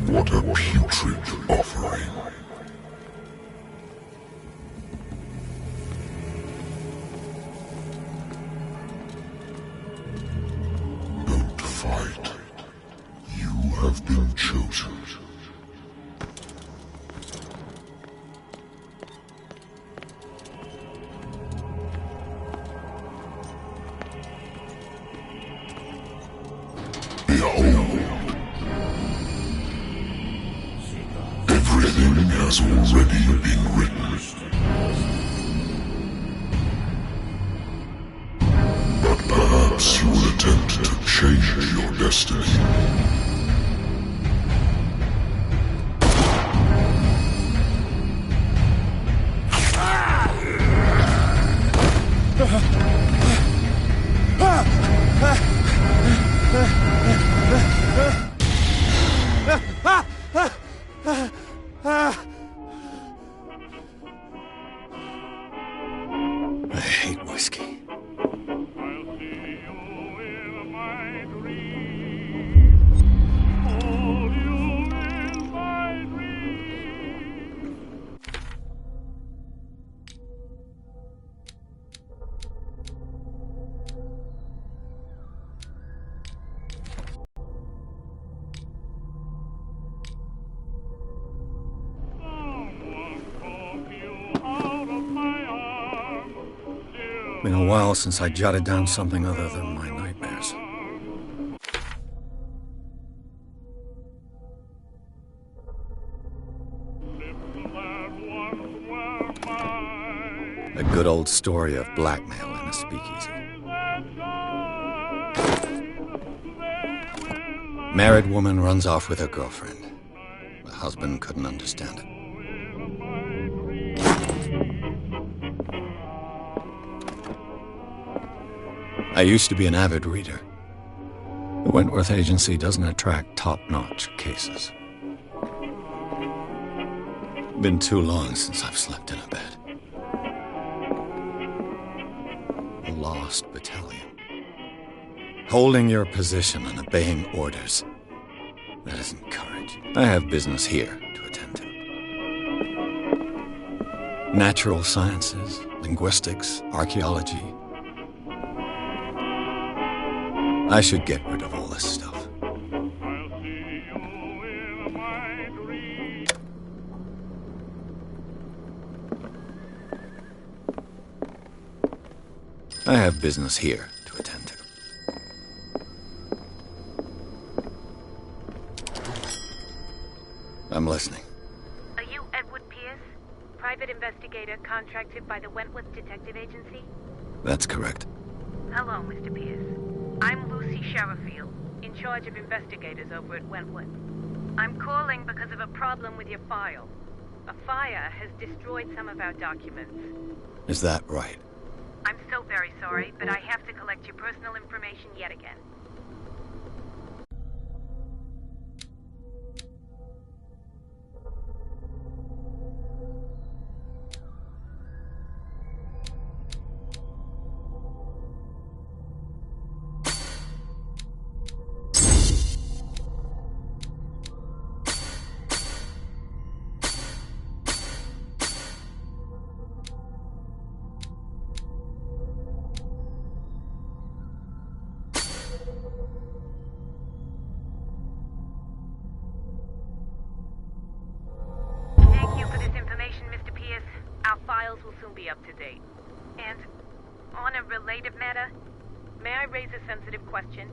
What a putrid offering. Don't fight. You have been chosen. Behold. Everything has already been written. But perhaps you will attempt to change your destiny. I hate whiskey. Been a while since I jotted down something other than my nightmares. A good old story of blackmail in a speakeasy. Married woman runs off with her girlfriend. The husband couldn't understand it. I used to be an avid reader. The Wentworth Agency doesn't attract top-notch cases. Been too long since I've slept in a bed. A lost battalion. Holding your position and obeying orders. That isn't courage. I have business here to attend to. Natural sciences, linguistics, archaeology. I should get rid of all this stuff. I have business here to attend to. I'm listening. Are you Edward Pierce, private investigator contracted by the Wentworth Detective Agency? That's correct. Hello, Mr. Pierce. I'm Lucy Sherifield, in charge of investigators over at Wentworth. I'm calling because of a problem with your file. A fire has destroyed some of our documents. Is that right? I'm so very sorry, but I have to collect your personal information yet again. Will soon be up to date. And on a related matter, may I raise a sensitive question?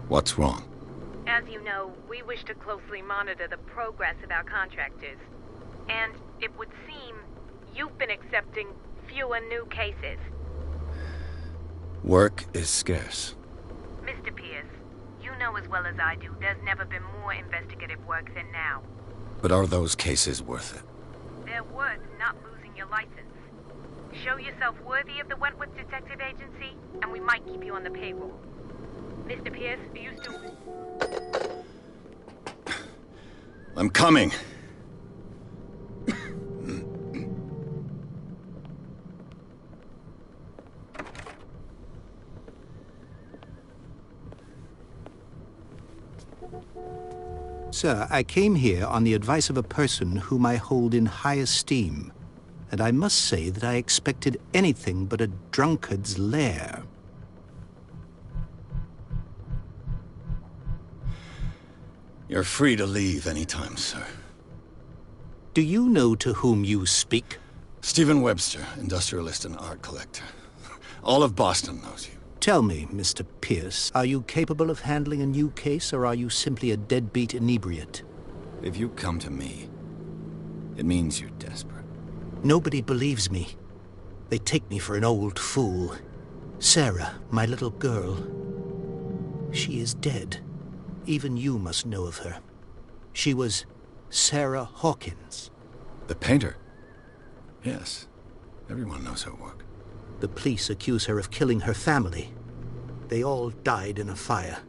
What's wrong? As you know, we wish to closely monitor the progress of our contractors. And it would seem you've been accepting fewer new cases. Work is scarce. Mr. Pierce, you know as well as I do there's never been more investigative work than now. But are those cases worth it? They're worth not losing your license. Show yourself worthy of the Wentworth Detective Agency, and we might keep you on the payroll. Mr. Pierce, are you still... I'm coming. Sir, I came here on the advice of a person whom I hold in high esteem, and I must say that I expected anything but a drunkard's lair. You're free to leave anytime, sir. Do you know to whom you speak? Stephen Webster, industrialist and art collector. All of Boston knows you. Tell me, Mr. Pierce, are you capable of handling a new case, or are you simply a deadbeat inebriate? If you come to me, it means you're desperate. Nobody believes me. They take me for an old fool. Sarah, my little girl, she is dead. Even you must know of her. She was Sarah Hawkins. The painter? Yes. Everyone knows her work. The police accuse her of killing her family. They all died in a fire.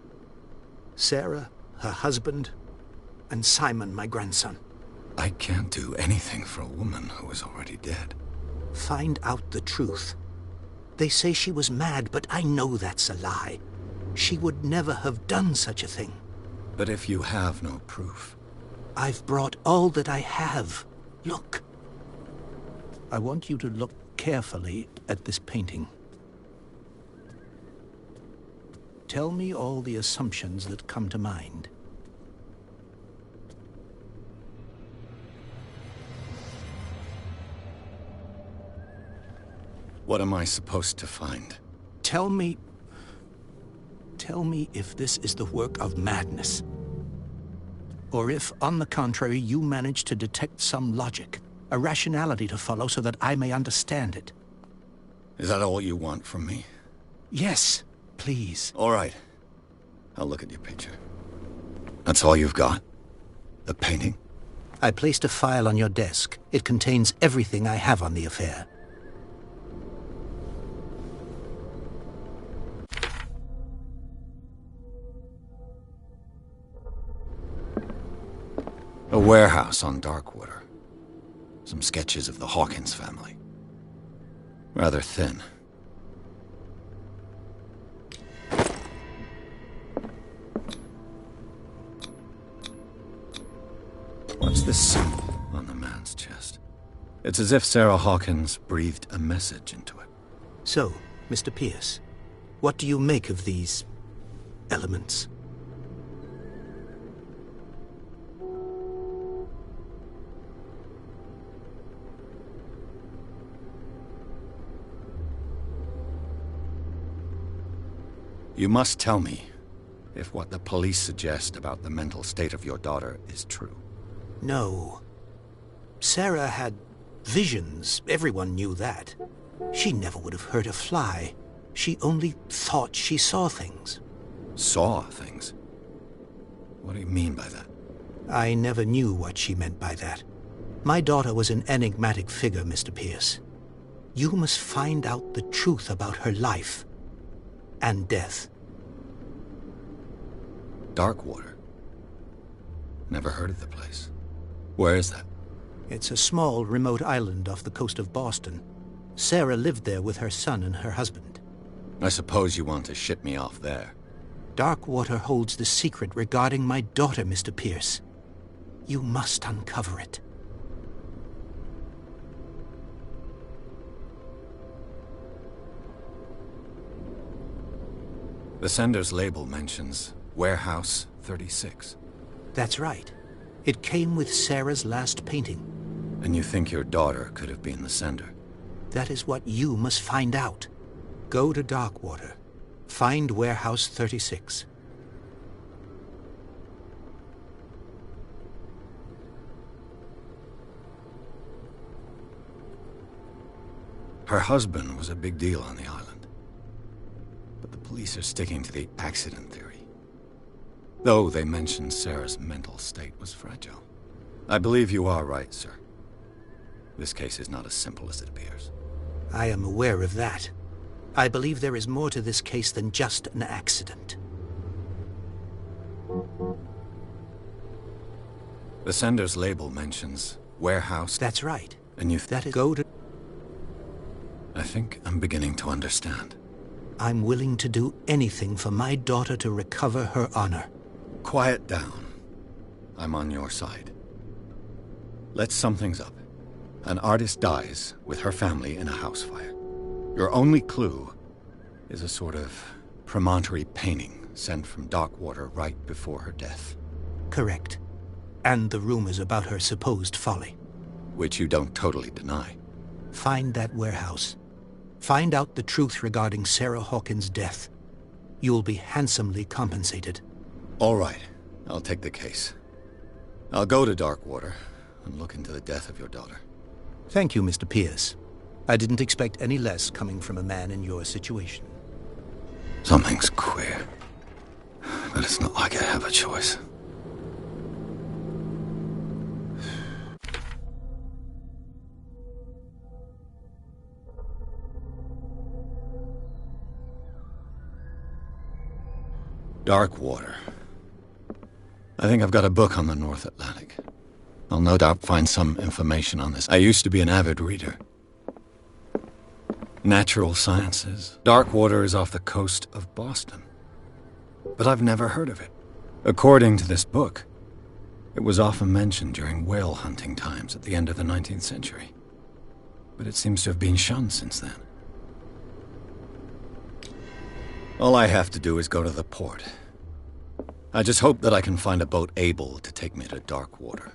Sarah, her husband, and Simon, my grandson. I can't do anything for a woman who is already dead. Find out the truth. They say she was mad, but I know that's a lie. She would never have done such a thing. But if you have no proof... I've brought all that I have. Look. I want you to look carefully at this painting. Tell me all the assumptions that come to mind. What am I supposed to find? Tell me if this is the work of madness. Or if, on the contrary, you manage to detect some logic, a rationality to follow so that I may understand it. Is that all you want from me? Yes, please. All right. I'll look at your picture. That's all you've got? The painting? I placed a file on your desk. It contains everything I have on the affair. A warehouse on Darkwater. Some sketches of the Hawkins family. Rather thin. What's this symbol on the man's chest? It's as if Sarah Hawkins breathed a message into it. So, Mr. Pierce, what do you make of these elements? You must tell me if what the police suggest about the mental state of your daughter is true. No. Sarah had visions. Everyone knew that. She never would have hurt a fly. She only thought she saw things. Saw things? What do you mean by that? I never knew what she meant by that. My daughter was an enigmatic figure, Mr. Pierce. You must find out the truth about her life and death. Darkwater? Never heard of the place. Where is that? It's a small, remote island off the coast of Boston. Sarah lived there with her son and her husband. I suppose you want to ship me off there. Darkwater holds the secret regarding my daughter, Mr. Pierce. You must uncover it. The sender's label mentions Warehouse 36. That's right. It came with Sarah's last painting. And you think your daughter could have been the sender? That is what you must find out. Go to Darkwater. Find Warehouse 36. Her husband was a big deal on the island. But the police are sticking to the accident theory. Though they mentioned Sarah's mental state was fragile. I believe you are right, sir. This case is not as simple as it appears. I am aware of that. I believe there is more to this case than just an accident. The sender's label mentions Warehouse... That's right. And you... That is... Go to... I think I'm beginning to understand. I'm willing to do anything for my daughter to recover her honor. Quiet down. I'm on your side. Let's sum things up. An artist dies with her family in a house fire. Your only clue is a sort of promontory painting sent from Darkwater right before her death. Correct. And the rumors about her supposed folly. Which you don't totally deny. Find that warehouse. Find out the truth regarding Sarah Hawkins' death. You'll be handsomely compensated. All right. I'll take the case. I'll go to Darkwater and look into the death of your daughter. Thank you, Mr. Pierce. I didn't expect any less coming from a man in your situation. Something's queer. But it's not like I have a choice. Darkwater. I think I've got a book on the North Atlantic. I'll no doubt find some information on this. I used to be an avid reader. Natural sciences. Darkwater is off the coast of Boston. But I've never heard of it. According to this book, it was often mentioned during whale hunting times at the end of the 19th century. But it seems to have been shunned since then. All I have to do is go to the port. I just hope that I can find a boat able to take me to Darkwater.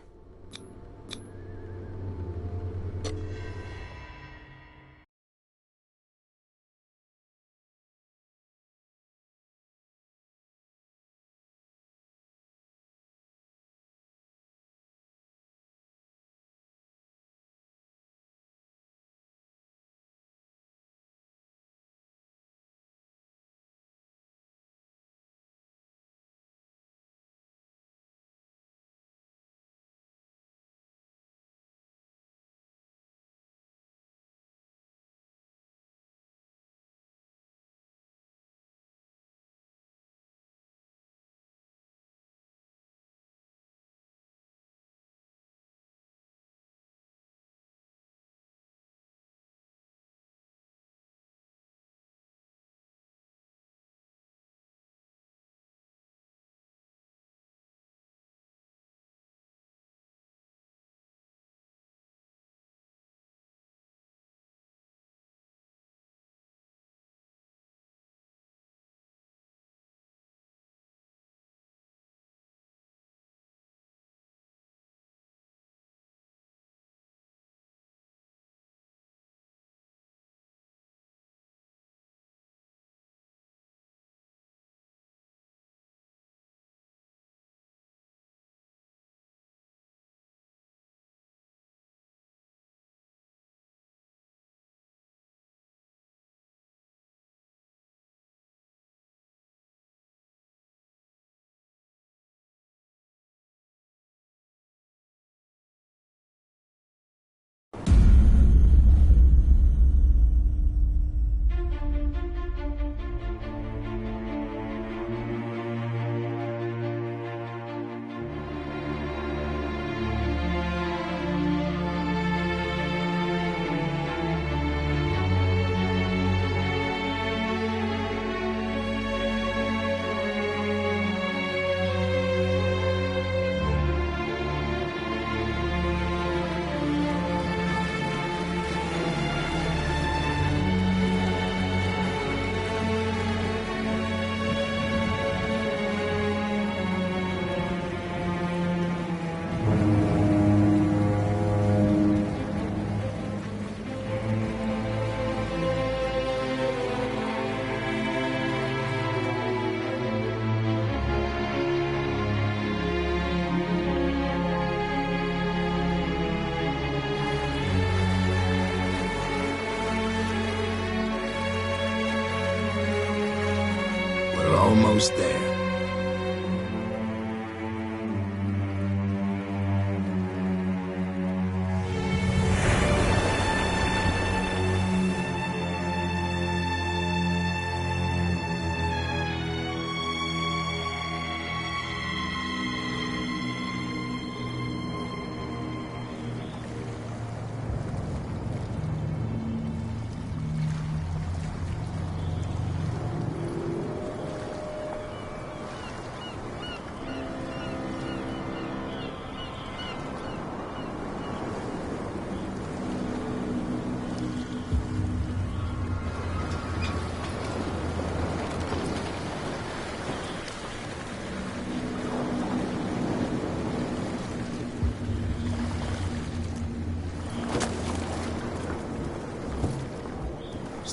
Almost there.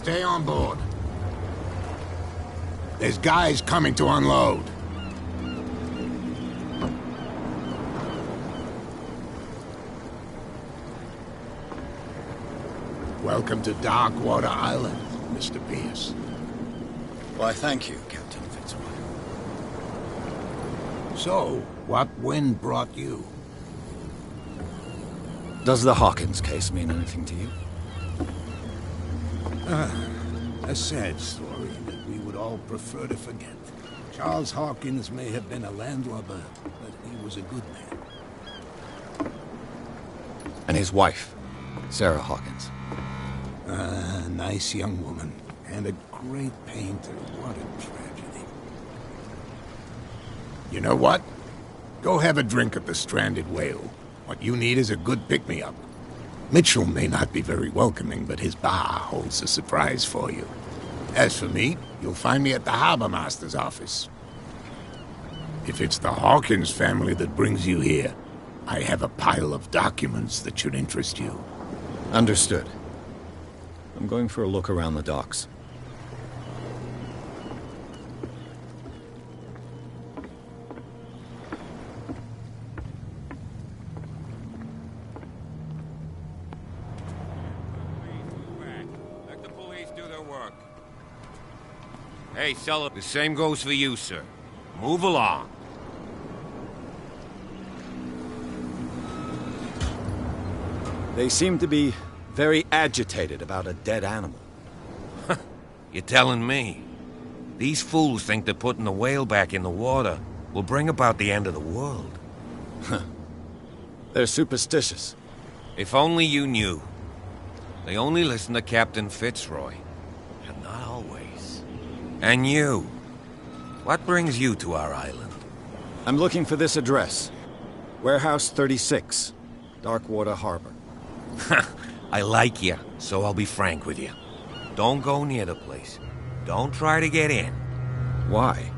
Stay on board. There's guys coming to unload. Welcome to Darkwater Island, Mr. Pierce. Why, thank you, Captain Fitzroy. So, what wind brought you? Does the Hawkins case mean anything to you? A sad story that we would all prefer to forget. Charles Hawkins may have been a landlubber, but he was a good man. And his wife, Sarah Hawkins. Nice young woman, and a great painter. What a tragedy. You know what? Go have a drink at the Stranded Whale. What you need is a good pick-me-up. Mitchell may not be very welcoming, but his bar holds a surprise for you. As for me, you'll find me at the Harbor Master's office. If it's the Hawkins family that brings you here, I have a pile of documents that should interest you. Understood. I'm going for a look around the docks. Let the police do their work. Hey, Sullivan, the same goes for you, sir. Move along. They seem to be very agitated about a dead animal. You're telling me? These fools think that putting the whale back in the water will bring about the end of the world. They're superstitious. If only you knew. They only listen to Captain Fitzroy. And not always. And you. What brings you to our island? I'm looking for this address. Warehouse 36, Darkwater Harbor. I like you, so I'll be frank with you. Don't go near the place. Don't try to get in. Why?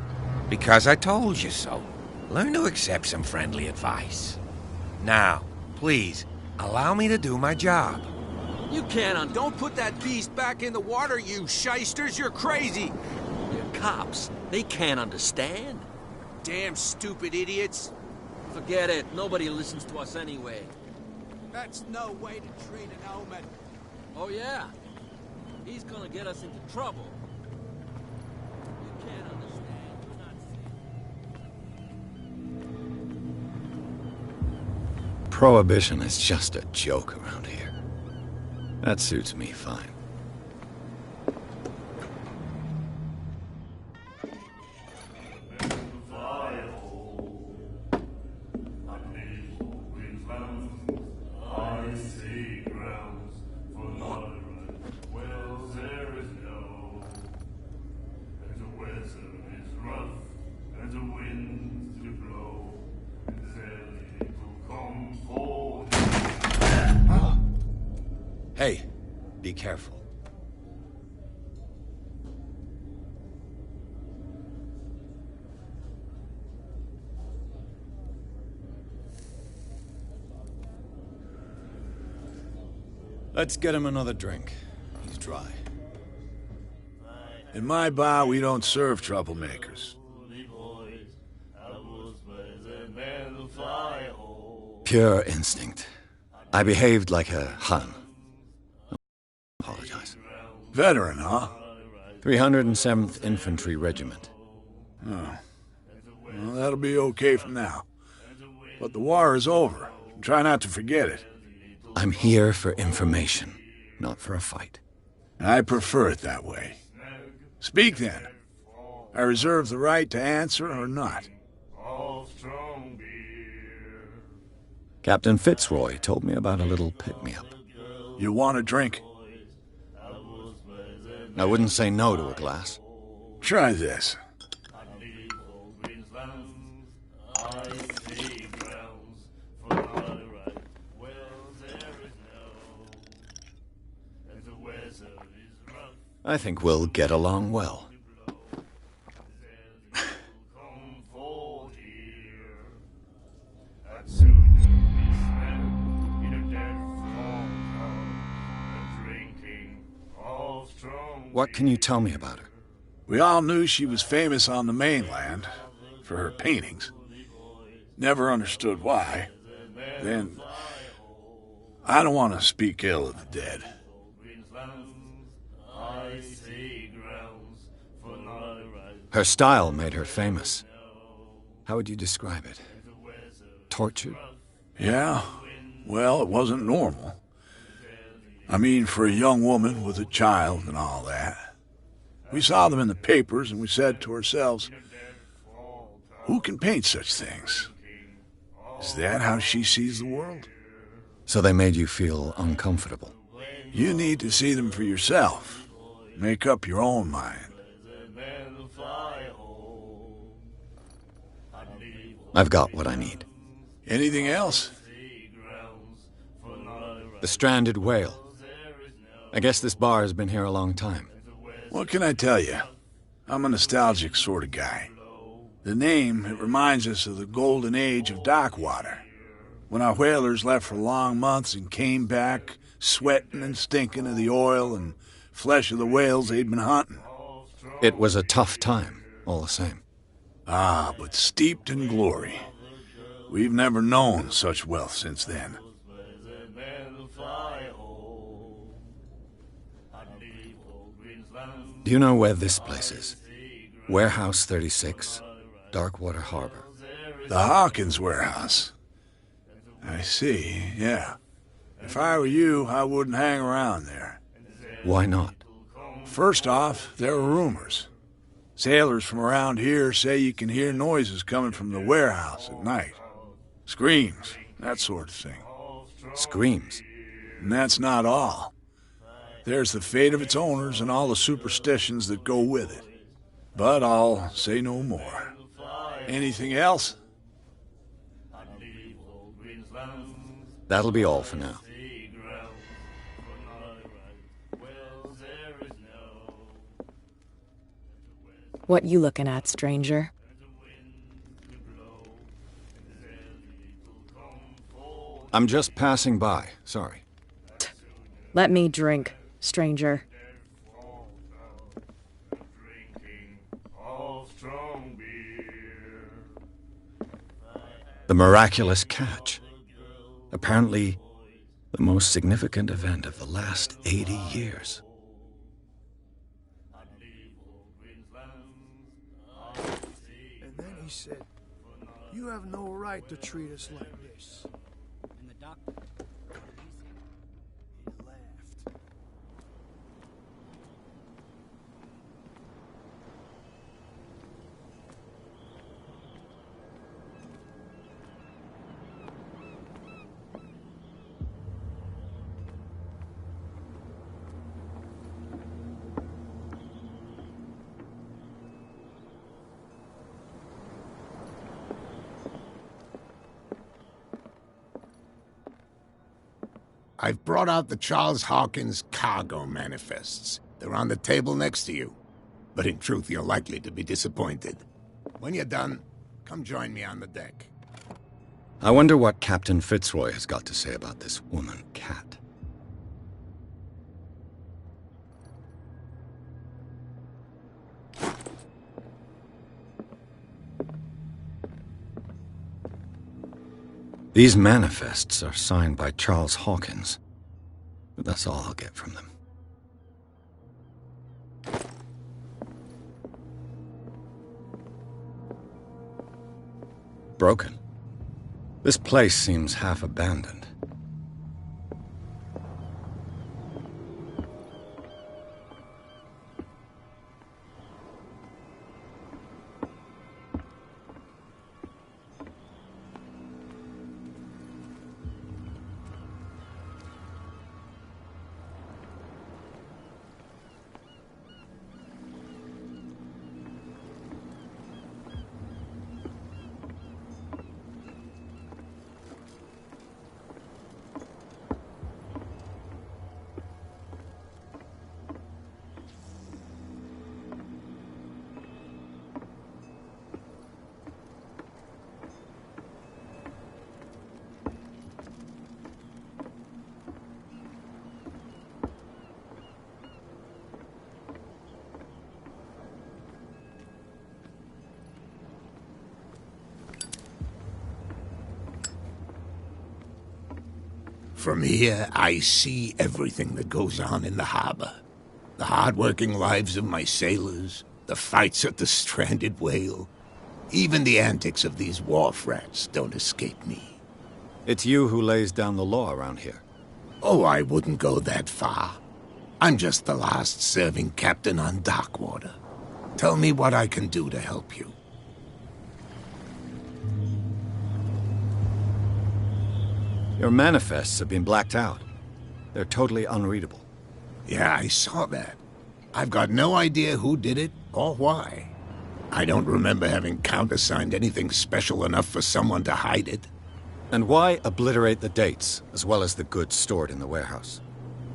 Because I told you so. Learn to accept some friendly advice. Now, please, allow me to do my job. You can't. Don't put that beast back in the water, you shysters. You're crazy. They're cops. They can't understand. Damn stupid idiots. Forget it. Nobody listens to us anyway. That's no way to treat an omen. Oh, yeah? He's gonna get us into trouble. You can't understand. You're not safe. Prohibition is just a joke around here. That suits me fine. Hey, be careful. Let's get him another drink. He's dry. In my bar, we don't serve troublemakers. Pure instinct. I behaved like a Hun. Apologize. Veteran, huh? 307th Infantry Regiment. Oh. Well, that'll be okay for now. But the war is over. Try not to forget it. I'm here for information, not for a fight. I prefer it that way. Speak then. I reserve the right to answer or not. Captain Fitzroy told me about a little pick-me-up. You want a drink? I wouldn't say no to a glass. Try this. I think we'll get along well. Strong What can you tell me about her? We all knew she was famous on the mainland for her paintings. Never understood why. Then, I don't want to speak ill of the dead. Her style made her famous. How would you describe it? Tortured? Yeah, well, it wasn't normal. I mean, for a young woman with a child and all that. We saw them in the papers and we said to ourselves, who can paint such things? Is that how she sees the world? So they made you feel uncomfortable? You need to see them for yourself. Make up your own mind. I've got what I need. Anything else? The stranded whale. I guess this bar has been here a long time. What can I tell you? I'm a nostalgic sort of guy. The name, it reminds us of the golden age of dock water, when our whalers left for long months and came back sweating and stinking of the oil and flesh of the whales they'd been hunting. It was a tough time, all the same. Ah, but steeped in glory. We've never known such wealth since then. Do you know where this place is? Warehouse 36, Darkwater Harbor. The Hawkins warehouse. I see, yeah. If I were you, I wouldn't hang around there. Why not? First off, there are rumors. Sailors from around here say you can hear noises coming from the warehouse at night. Screams, that sort of thing. Screams? And that's not all. There's the fate of its owners and all the superstitions that go with it. But I'll say no more. Anything else? That'll be all for now. What you looking at, stranger? I'm just passing by, sorry. Let me drink, stranger. The miraculous catch. Apparently, the most significant event of the last 80 years. And then he said, "You have no right to treat us like this." And the doctor, he laughed. I've brought out the Charles Hawkins cargo manifests. They're on the table next to you. But in truth, you're likely to be disappointed. When you're done, come join me on the deck. I wonder what Captain Fitzroy has got to say about this woman, Cat. These manifests are signed by Charles Hawkins, but that's all I'll get from them. Broken. This place seems half abandoned. From here, I see everything that goes on in the harbor. The hard-working lives of my sailors, the fights at the stranded whale. Even the antics of these wharf rats don't escape me. It's you who lays down the law around here. Oh, I wouldn't go that far. I'm just the last serving captain on Darkwater. Tell me what I can do to help you. Your manifests have been blacked out. They're totally unreadable. Yeah, I saw that. I've got no idea who did it or why. I don't remember having countersigned anything special enough for someone to hide it. And why obliterate the dates, as well as the goods stored in the warehouse?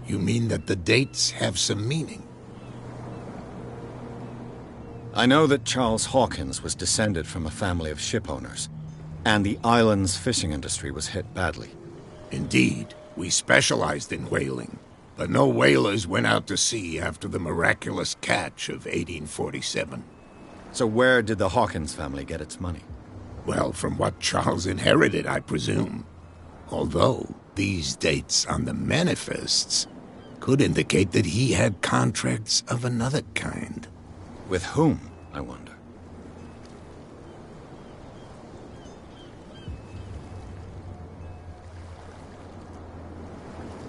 You mean that the dates have some meaning? I know that Charles Hawkins was descended from a family of shipowners, and the island's fishing industry was hit badly. Indeed, we specialized in whaling, but no whalers went out to sea after the miraculous catch of 1847. So where did the Hawkins family get its money? Well, from what Charles inherited, I presume. Although, these dates on the manifests could indicate that he had contracts of another kind. With whom, I wonder?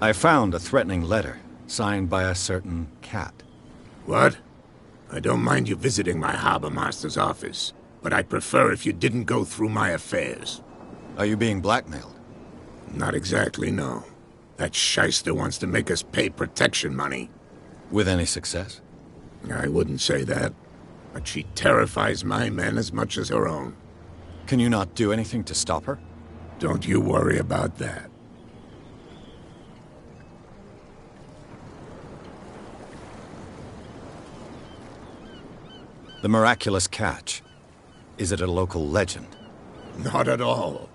I found a threatening letter, signed by a certain cat. What? I don't mind you visiting my harbor master's office, but I'd prefer if you didn't go through my affairs. Are you being blackmailed? Not exactly, no. That shyster wants to make us pay protection money. With any success? I wouldn't say that, but she terrifies my men as much as her own. Can you not do anything to stop her? Don't you worry about that. The miraculous catch. Is it a local legend? Not at all.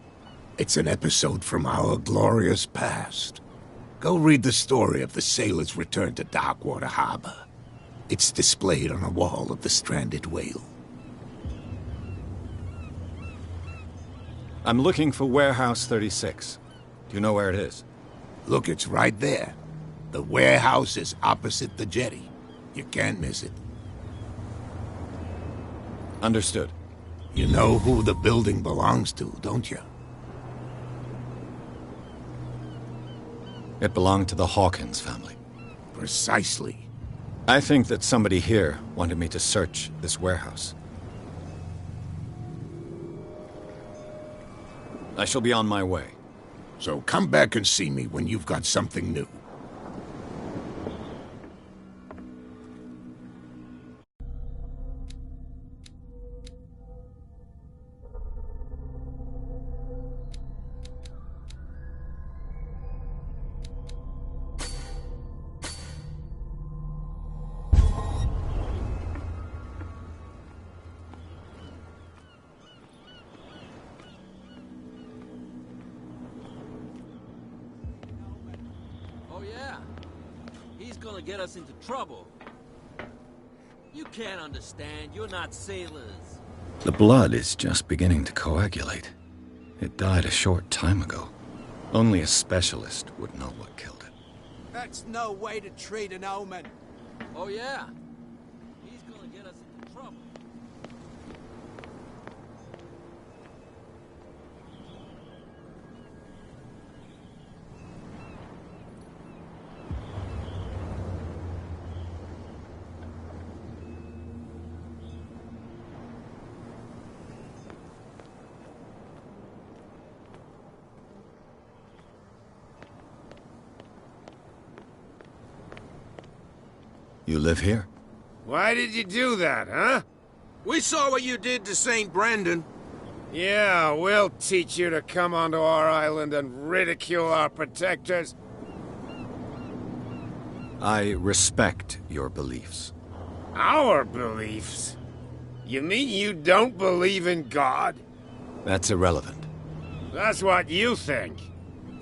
It's an episode from our glorious past. Go read the story of the sailor's return to Darkwater Harbor. It's displayed on a wall of the stranded whale. I'm looking for Warehouse 36. Do you know where it is? Look, it's right there. The warehouse is opposite the jetty. You can't miss it. Understood. You know who the building belongs to, don't you? It belonged to the Hawkins family. Precisely. I think that somebody here wanted me to search this warehouse. I shall be on my way. So come back and see me when you've got something new. Oh yeah? He's gonna get us into trouble. You can't understand. You're not sailors. The blood is just beginning to coagulate. It died a short time ago. Only a specialist would know what killed it. That's no way to treat an omen. Oh yeah? He's gonna get us into trouble. You live here? Why did you do that, huh? We saw what you did to St. Brendan. Yeah, we'll teach you to come onto our island and ridicule our protectors. I respect your beliefs. Our beliefs? You mean you don't believe in God? That's irrelevant. That's what you think.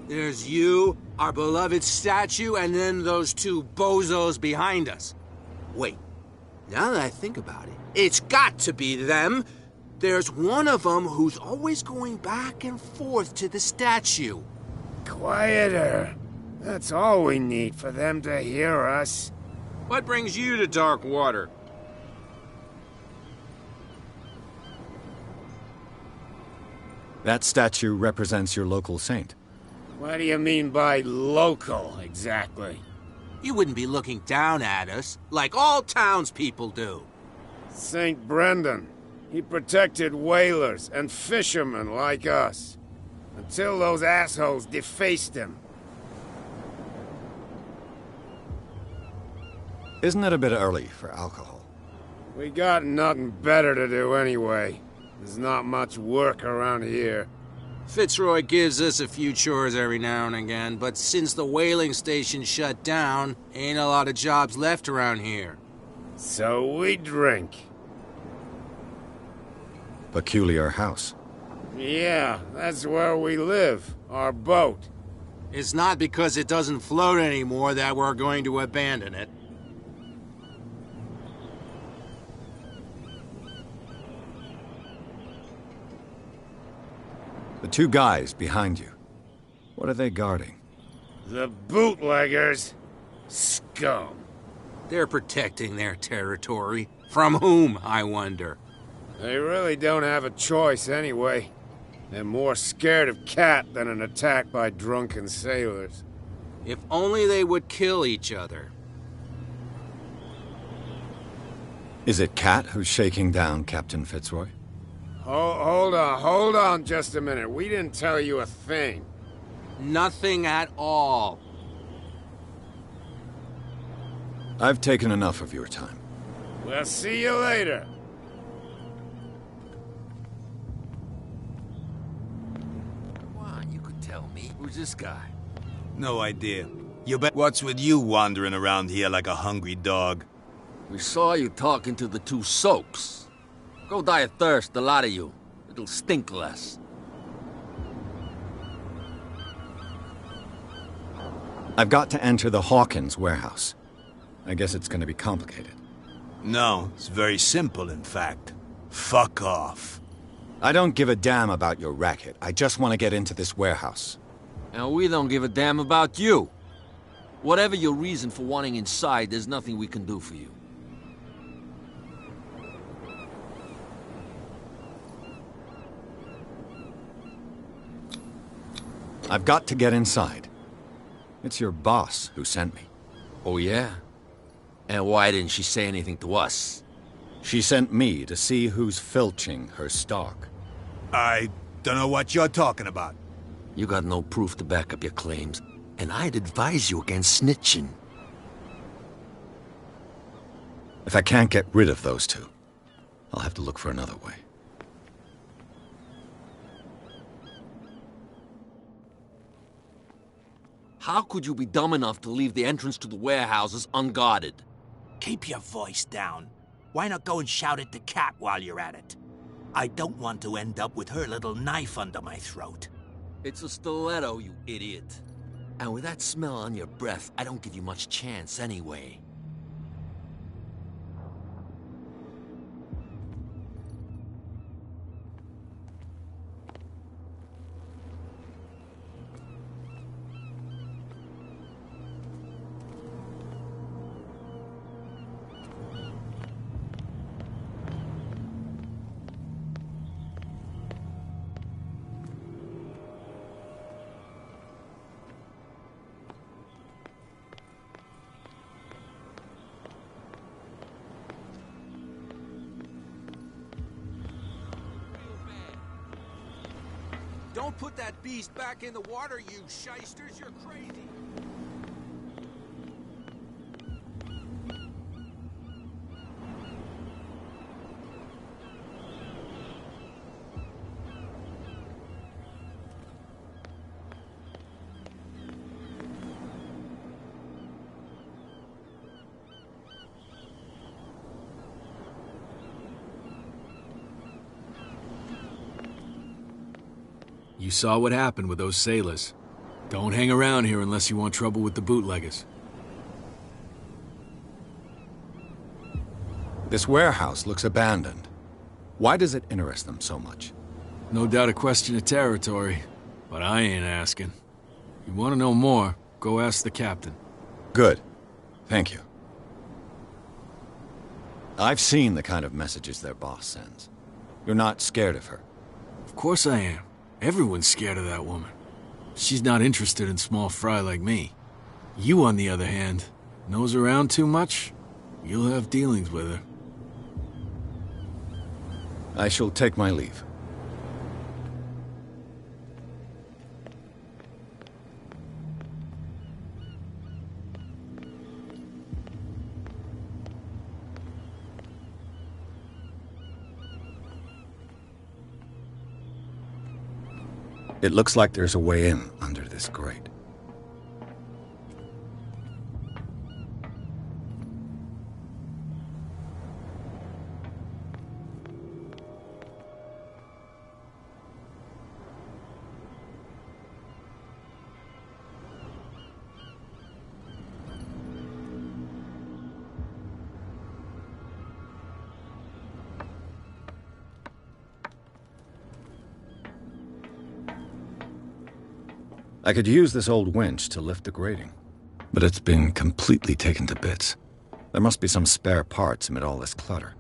There's you, our beloved statue, and then those two bozos behind us. Wait, now that I think about it, it's got to be them. There's one of them who's always going back and forth to the statue. quieter. That's all we need for them to hear us. What brings you to dark water? That statue represents your local saint. What do you mean by local, exactly? You wouldn't be looking down at us, like all townspeople do. St. Brendan. He protected whalers and fishermen like us. Until those assholes defaced him. Isn't it a bit early for alcohol? We got nothing better to do anyway. There's not much work around here. Fitzroy gives us a few chores every now and again, but since the whaling station shut down, ain't a lot of jobs left around here. So we drink. Peculiar house. Yeah, that's where we live. Our boat. It's not because it doesn't float anymore that we're going to abandon it. The two guys behind you. What are they guarding? The bootleggers. Scum. They're protecting their territory. From whom, I wonder? They really don't have a choice anyway. They're more scared of Cat than an attack by drunken sailors. If only they would kill each other. Is it Cat who's shaking down Captain Fitzroy? Hold on just a minute. We didn't tell you a thing. Nothing at all. I've taken enough of your time. We'll see you later. Come on, you could tell me. Who's this guy? No idea. You bet. What's with you wandering around here like a hungry dog? We saw you talking to the two soaks. Go die of thirst, the lot of you. It'll stink less. I've got to enter the Hawkins warehouse. I guess it's going to be complicated. No, it's very simple, in fact. Fuck off. I don't give a damn about your racket. I just want to get into this warehouse. And we don't give a damn about you. Whatever your reason for wanting inside, there's nothing we can do for you. I've got to get inside. It's your boss who sent me. Oh, yeah? And why didn't she say anything to us? She sent me to see who's filching her stock. I don't know what you're talking about. You got no proof to back up your claims, and I'd advise you against snitching. If I can't get rid of those two, I'll have to look for another way. How could you be dumb enough to leave the entrance to the warehouses unguarded? Keep your voice down. Why not go and shout at the cat while you're at it? I don't want to end up with her little knife under my throat. It's a stiletto, you idiot. And with that smell on your breath, I don't give you much chance anyway. Don't put that beast back in the water, you shysters. You're crazy. You saw what happened with those sailors. Don't hang around here unless you want trouble with the bootleggers. This warehouse looks abandoned. Why does it interest them so much? No doubt a question of territory, but I ain't asking. You want to know more, go ask the captain. Good. Thank you. I've seen the kind of messages their boss sends. You're not scared of her. Of course I am. Everyone's scared of that woman. She's not interested in small fry like me. You, on the other hand, nose around too much, you'll have dealings with her. I shall take my leave. It looks like there's a way in under this grate. I could use this old winch to lift the grating, but it's been completely taken to bits. There must be some spare parts amid all this clutter.